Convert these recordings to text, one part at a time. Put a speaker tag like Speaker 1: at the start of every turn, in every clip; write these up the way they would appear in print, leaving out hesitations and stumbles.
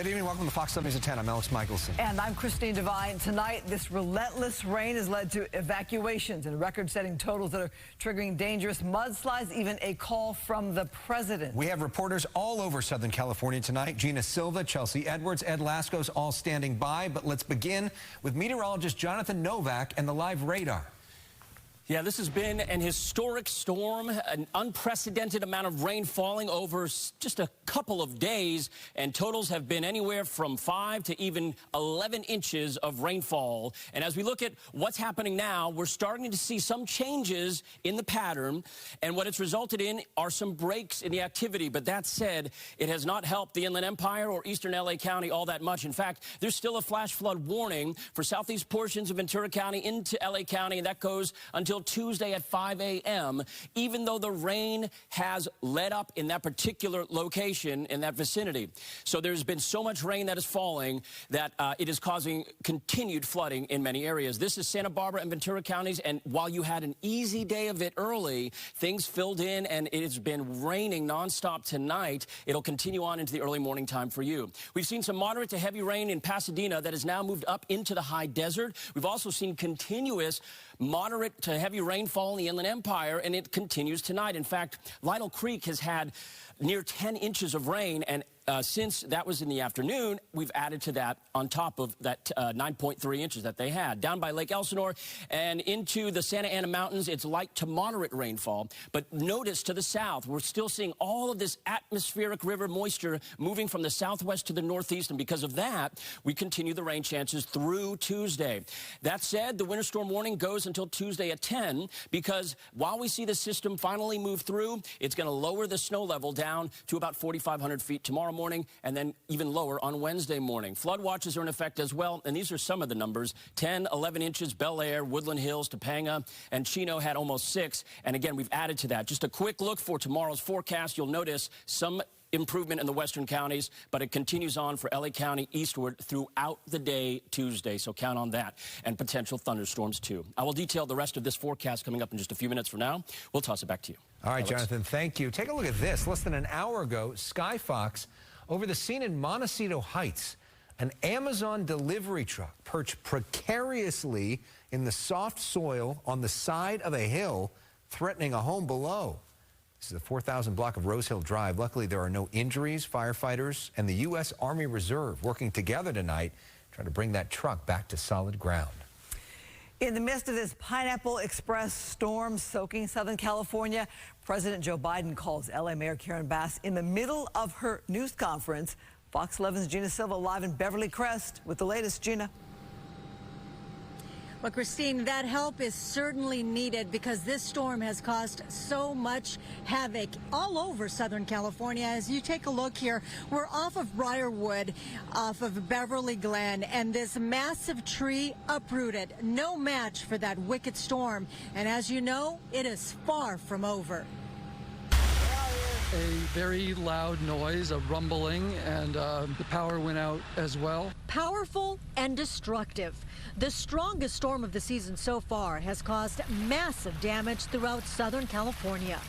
Speaker 1: Good evening. Welcome to Fox 7 News at 10. I'm Alex Michelson.
Speaker 2: And I'm Christine Devine. Tonight, this relentless rain has led to evacuations and record-setting totals that are triggering dangerous mudslides, even a call from the president.
Speaker 1: We have reporters all over Southern California tonight. Gina Silva, Chelsea Edwards, Ed Lascos all standing by. But let's begin with meteorologist Jonathan Novak and the live radar.
Speaker 3: Yeah, this has been an historic storm, an unprecedented amount of rain falling over just a couple of days, and totals have been anywhere from 5 to even 11 inches of rainfall. And as we look at what's happening now, we're starting to see some changes in the pattern, and what it's resulted in are some breaks in the activity. But that said, it has not helped the Inland Empire or eastern LA County all that much. In fact, there's still a flash flood warning for southeast portions of Ventura County into LA County, and that goes until Tuesday at 5 a.m., even though the rain has let up in that particular location in that vicinity. So there's been so much rain that is falling that it is causing continued flooding in many areas. This is Santa Barbara and Ventura counties, and while you had an easy day of it early, things filled in, and it has been raining nonstop tonight. It'll continue on into the early morning time for you. We've seen some moderate to heavy rain in Pasadena that has now moved up into the high desert. We've also seen continuous moderate to heavy rainfall in the Inland Empire, and it continues tonight. In fact, Lytle Creek has had near 10 inches of rain, and since that was in the afternoon, we've added to that on top of that 9.3 inches that they had. Down by Lake Elsinore and into the Santa Ana Mountains, it's light to moderate rainfall. But notice to the south, we're still seeing all of this atmospheric river moisture moving from the southwest to the northeast, and because of that, we continue the rain chances through Tuesday. That said, the winter storm warning goes until Tuesday at 10, because while we see the system finally move through, it's going to lower the snow level down to about 4,500 feet tomorrow morning, and then even lower on Wednesday morning. Flood watches are in effect as well, and these are some of the numbers. 10, 11 inches, Bel Air, Woodland Hills, Topanga, and Chino had almost 6. And again, we've added to that. Just a quick look for tomorrow's forecast. You'll notice some improvement in the western counties, but it continues on for LA County eastward throughout the day Tuesday, so count on that, and potential thunderstorms too. I will detail the rest of this forecast coming up in just a few minutes from now. We'll toss it back to you.
Speaker 1: All right,
Speaker 3: Alex.
Speaker 1: Jonathan, thank you. Take a look at this. Less than an hour ago, Sky Fox over the scene in Montecito Heights. An Amazon delivery truck perched precariously in the soft soil on the side of a hill, threatening a home below. This is the 4,000 block of Rose Hill Drive. Luckily, there are no injuries. Firefighters and the U.S. Army Reserve working together tonight, trying to bring that truck back to solid ground.
Speaker 2: In the midst of this Pineapple Express storm soaking Southern California, President Joe Biden calls L.A. Mayor Karen Bass in the middle of her news conference. Fox 11's Gina Silva live in Beverly Crest with the latest. Gina.
Speaker 4: Well, Christine, that help is certainly needed because this storm has caused so much havoc all over Southern California. As you take a look here, we're off of Briarwood, off of Beverly Glen, and this massive tree uprooted. No match for that wicked storm. And as you know, it is far from over.
Speaker 5: A very loud noise, a rumbling, and the power went out as well.
Speaker 4: Powerful and destructive. The strongest storm of the season so far has caused massive damage throughout Southern California.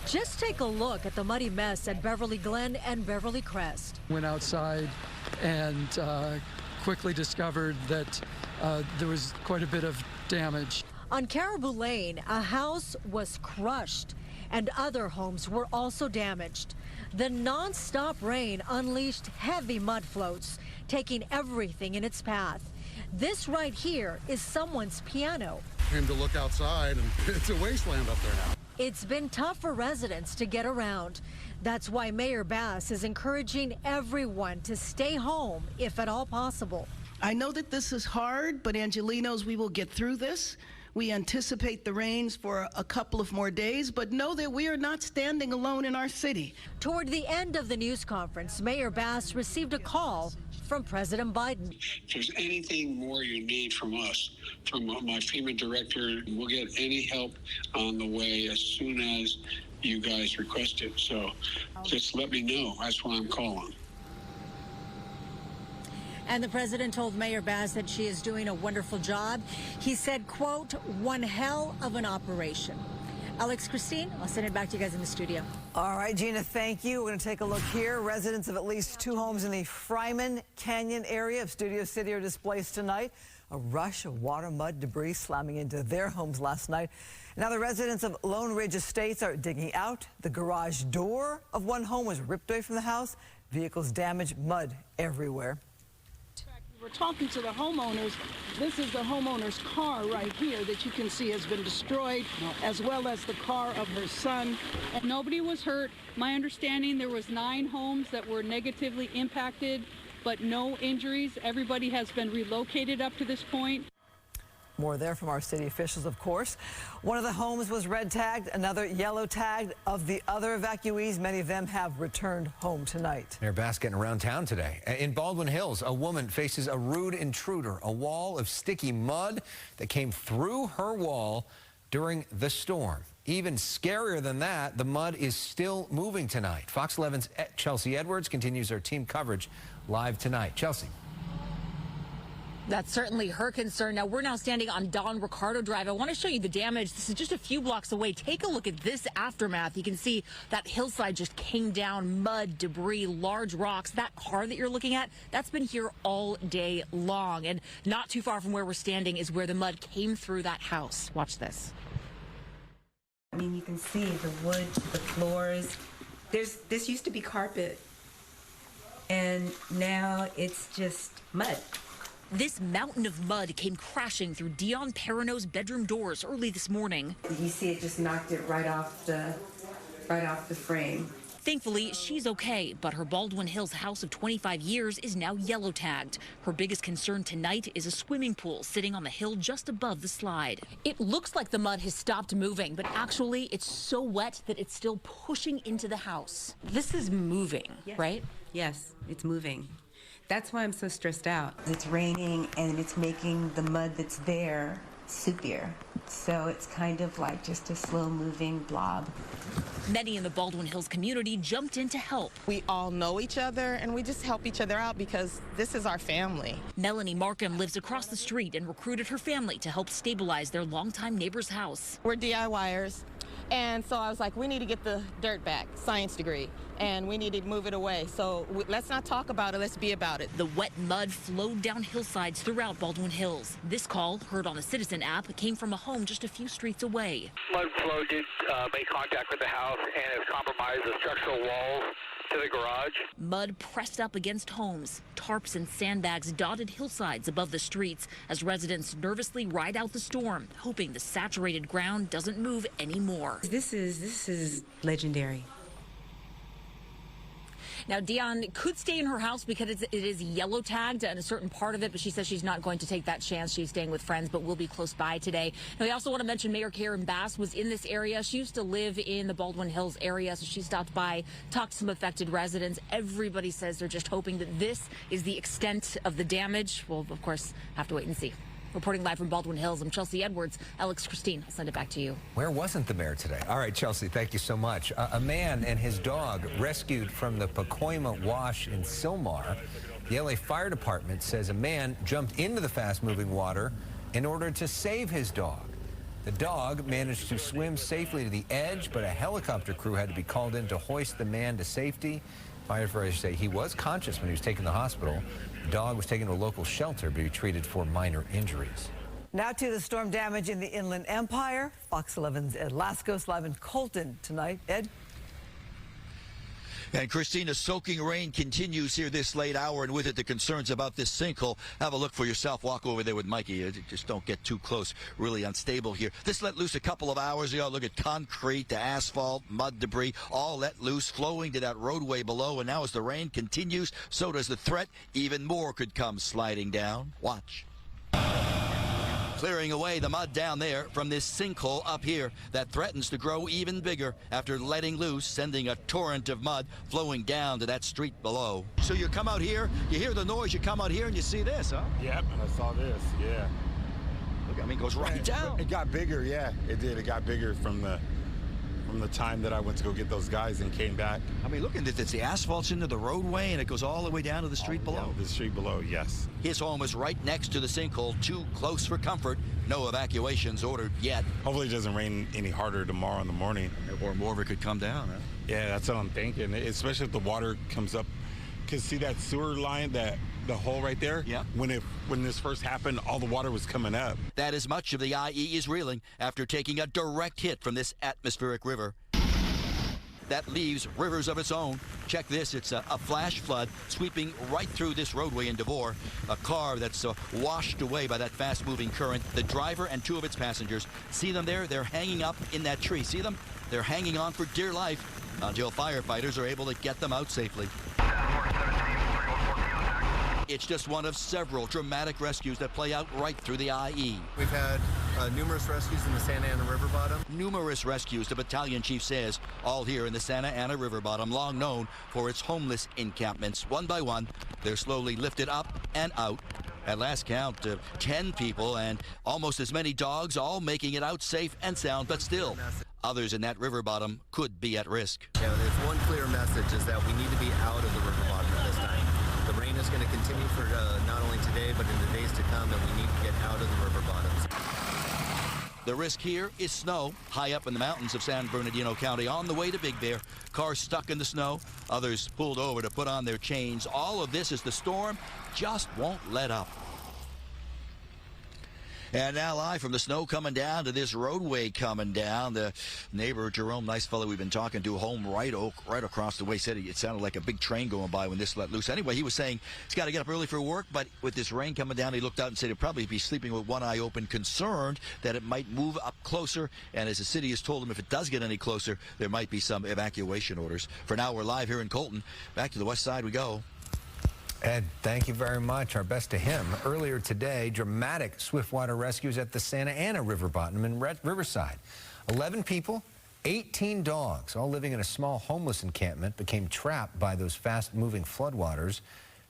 Speaker 4: Just take a look at the muddy mess at Beverly Glen and Beverly Crest.
Speaker 5: Went outside and quickly discovered that there was quite a bit of damage.
Speaker 4: On Caribou Lane, a house was crushed and other homes were also damaged. The non-stop rain unleashed heavy mud floats, taking everything in its path. This right here is someone's piano.
Speaker 6: Came to look outside, and it's a wasteland up there now.
Speaker 4: It's been tough for residents to get around. That's why Mayor Bass is encouraging everyone to stay home if at all possible.
Speaker 7: I know that this is hard, but Angelinos, we will get through this. We anticipate the rains for a couple of more days, but know that we are not standing alone in our city.
Speaker 4: Toward the end of the news conference, Mayor Bass received a call from President Biden.
Speaker 8: If there's anything more you need from us, from my FEMA director, we'll get any help on the way as soon as you guys request it. So just let me know. That's why I'm calling.
Speaker 4: And the president told Mayor Bass that she is doing a wonderful job. He said, quote, one hell of an operation. Alex, Christine, I'll send it back to you guys in the studio.
Speaker 2: All right, Gina, thank you. We're going to take a look here. Residents of at least 2 homes in the Fryman Canyon area of Studio City are displaced tonight. A rush of water, mud, debris slamming into their homes last night. Now the residents of Lone Ridge Estates are digging out. The garage door of one home was ripped away from the house. Vehicles damaged, mud everywhere.
Speaker 7: We're talking to the homeowners. This is the homeowner's car right here that you can see has been destroyed, as well as the car of her son.
Speaker 9: And nobody was hurt. My understanding, there was 9 homes that were negatively impacted, but no injuries. Everybody has been relocated up to this point.
Speaker 2: More there from our city officials, of course. One of the homes was red tagged, another yellow tagged. Of the other evacuees, many of them have returned home tonight.
Speaker 1: Mayor Bass getting around town today. In Baldwin Hills, a woman faces a rude intruder, a wall of sticky mud that came through her wall during the storm. Even scarier than that, the mud is still moving tonight. Fox 11's Chelsea Edwards continues our team coverage live tonight. Chelsea.
Speaker 10: That's certainly her concern. Now, we're standing on Don Ricardo Drive. I want to show you the damage. This is just a few blocks away. Take a look at this aftermath. You can see that hillside just came down, mud, debris, large rocks. That car that you're looking at, that's been here all day long. And not too far from where we're standing is where the mud came through that house. Watch this.
Speaker 11: I mean, you can see the wood, the floors. This used to be carpet, and now it's just mud.
Speaker 10: This mountain of mud came crashing through Dion Perrineau's bedroom doors early this morning.
Speaker 11: You see it just knocked it right off the frame.
Speaker 10: Thankfully, she's okay, but her Baldwin Hills house of 25 years is now yellow tagged. Her biggest concern tonight is a swimming pool sitting on the hill just above the slide. It looks like the mud has stopped moving, but actually it's so wet that it's still pushing into the house. This is moving,
Speaker 11: yes.
Speaker 10: Right?
Speaker 11: Yes, it's moving. That's why I'm so stressed out. It's raining and it's making the mud that's there soupier. So it's kind of like just a slow-moving blob.
Speaker 10: Many in the Baldwin Hills community jumped in to help.
Speaker 12: We all know each other and we just help each other out because this is our family.
Speaker 10: Melanie Markham lives across the street and recruited her family to help stabilize their longtime neighbor's house.
Speaker 12: We're DIYers. And so I was like, we need to get the dirt back, science degree, and we need to move it away. So let's not talk about it, let's be about it.
Speaker 10: The wet mud flowed down hillsides throughout Baldwin Hills. This call, heard on the Citizen app, came from a home just a few streets away.
Speaker 13: Mud flow did make contact with the house and has compromised the structural walls to the garage.
Speaker 10: Mud pressed up against homes. Tarps and sandbags dotted hillsides above the streets as residents nervously ride out the storm, hoping the saturated ground doesn't move anymore.
Speaker 11: This is legendary.
Speaker 10: Now, Dion could stay in her house because it is yellow tagged in a certain part of it, but she says she's not going to take that chance. She's staying with friends, but will be close by today. Now, we also want to mention Mayor Karen Bass was in this area. She used to live in the Baldwin Hills area, so she stopped by, talked to some affected residents. Everybody says they're just hoping that this is the extent of the damage. We'll, of course, have to wait and see. Reporting live from Baldwin Hills, I'm Chelsea Edwards. Alex, Christine, I'll send it back to you.
Speaker 1: Where wasn't the mayor today? All right, Chelsea, thank you so much. A man and his dog rescued from the Pacoima Wash in Sylmar. The LA Fire Department says a man jumped into the fast-moving water in order to save his dog. The dog managed to swim safely to the edge, but a helicopter crew had to be called in to hoist the man to safety. Firefighters say he was conscious when he was taken to the hospital. The dog was taken to a local shelter, but he treated for minor injuries.
Speaker 2: Now to the storm damage in the Inland Empire. Fox 11's Ed Lascos live in Colton tonight. Ed?
Speaker 14: And Christina, soaking rain continues here this late hour, and with it the concerns about this sinkhole. Have a look for yourself. Walk over there with Mikey. Just don't get too close. Really unstable here. This let loose a couple of hours ago. Look at concrete, the asphalt, mud debris, all let loose, flowing to that roadway below. And now as the rain continues, so does the threat. Even more could come sliding down. Watch. Clearing away the mud down there from this sinkhole up here that threatens to grow even bigger after letting loose, sending a torrent of mud flowing down to that street below. So you come out here, you hear the noise, you come out here and you see this, huh?
Speaker 15: Yep, I saw this, yeah.
Speaker 14: Look, I mean, it goes right down.
Speaker 15: It got bigger, yeah, it did. It got bigger from from the time that I went to go get those guys and came back.
Speaker 14: I mean, look at this. It's the asphalt's into the roadway, and it goes all the way down to the street below.
Speaker 15: The street below, yes.
Speaker 14: His home is right next to the sinkhole, too close for comfort. No evacuations ordered yet.
Speaker 15: Hopefully it doesn't rain any harder tomorrow in the morning.
Speaker 14: Or more of it could come down, huh?
Speaker 15: Yeah, that's what I'm thinking, especially if the water comes up. Because see that sewer line, the hole right there?
Speaker 14: Yeah.
Speaker 15: When this first happened, all the water was coming up.
Speaker 14: That is much of the IE is reeling after taking a direct hit from this atmospheric river. That leaves rivers of its own. Check this, it's a flash flood sweeping right through this roadway in Devore. A car that's washed away by that fast-moving current. The driver and two of its passengers, see them there? They're hanging up in that tree. See them? They're hanging on for dear life until firefighters are able to get them out safely. It's just one of several dramatic rescues that play out right through the IE.
Speaker 16: We've had numerous rescues in the Santa Ana River bottom.
Speaker 14: Numerous rescues, the battalion chief says, all here in the Santa Ana River bottom, long known for its homeless encampments. One by one, they're slowly lifted up and out. At last count, 10 people and almost as many dogs, all making it out safe and sound, but still, others in that river bottom could be at risk.
Speaker 16: Yeah, there's one clear message is that we need to be out of the river bottom at this time. The rain is going to continue for not only today, but in the days to come, and we need to get out of the river bottoms.
Speaker 14: The risk here is snow, high up in the mountains of San Bernardino County on the way to Big Bear. Cars stuck in the snow, others pulled over to put on their chains. All of this as the storm just won't let up. And now live from the snow coming down to this roadway coming down. The neighbor, Jerome, nice fellow we've been talking to, home right across the way, said it sounded like a big train going by when this let loose. Anyway, he was saying he's got to get up early for work, but with this rain coming down, he looked out and said he'd probably be sleeping with one eye open, concerned that it might move up closer. And as the city has told him, if it does get any closer, there might be some evacuation orders. For now, we're live here in Colton. Back to the west side we go.
Speaker 1: Ed, thank you very much. Our best to him. Earlier today, dramatic swiftwater rescues at the Santa Ana River bottom in Riverside. 11 people, 18 dogs, all living in a small homeless encampment, became trapped by those fast-moving floodwaters.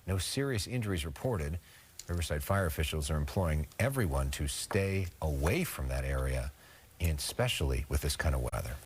Speaker 1: No serious injuries reported. Riverside fire officials are imploring everyone to stay away from that area, and especially with this kind of weather.